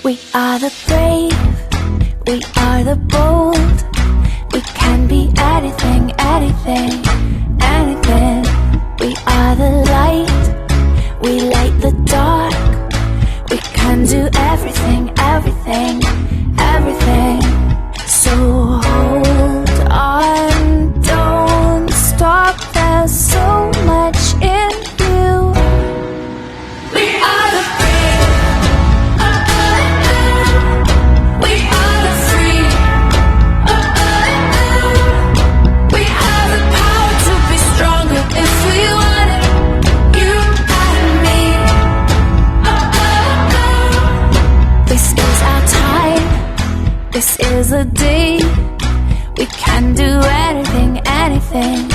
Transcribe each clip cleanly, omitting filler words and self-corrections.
We are the brave, we are the bold. We can be anything, anything, anything. We are the light, we light the dark. We can do everything, everything, everything. So hold on, don't stop, there's so much in you. We are the brave, we are the free, we have the power to be stronger if we want it, you and me. This is our time, this is the day. We can do anything, anything,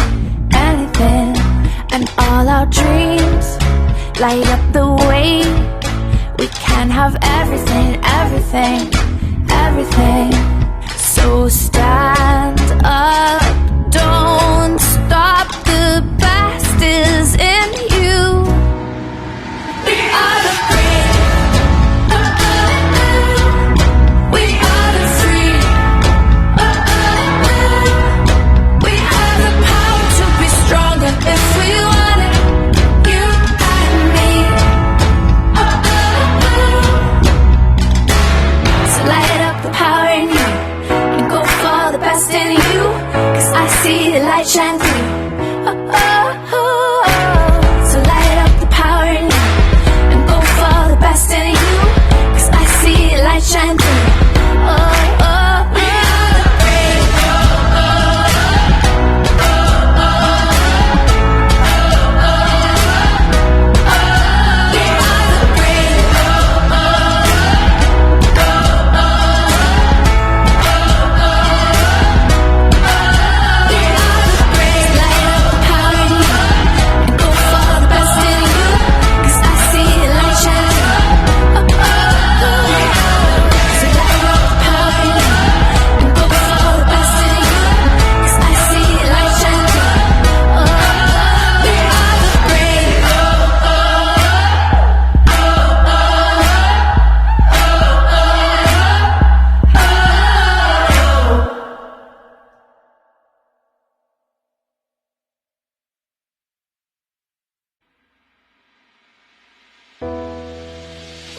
anything. And all our dreams light up the way. We can have everything, everything, everything. So stand up, don't stop, the best is in you. We are the brave, we are the free, we have the power to be stronger if we want it, you and me. So light up the power in you and go for the best in you, 'cause I see the light shine through. So light up the power in you and go for the best in you, 'cause I see the light shine through. We are the brave, we are the brave, we are the brave. Light up the power in you and go for the best in you, 'cause I see the light shine through. So light up the power in you and go for the best in you, 'cause I see the light shine through. We are the brave.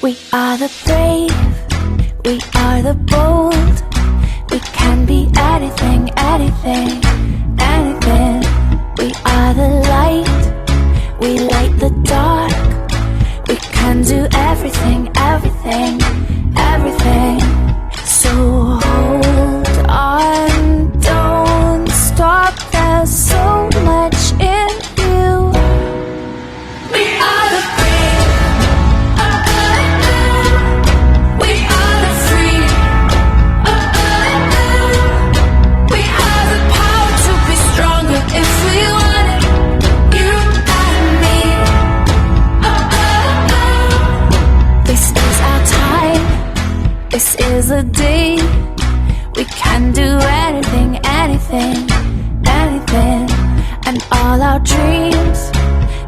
We are the brave, we are the bold. We can be anything, anything, anything. We are the light, we light the dark. We can do everything, everything, everything. So hold on, don't stop, there's so much in you. We are the brave, we are the free, we have the power to be stronger if we want it, you and me. This is our time, this is the day. We can do anything, anything, anything. And all our dreams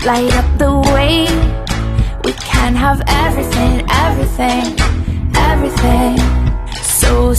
light up the way. We can have everything, everything, everything. So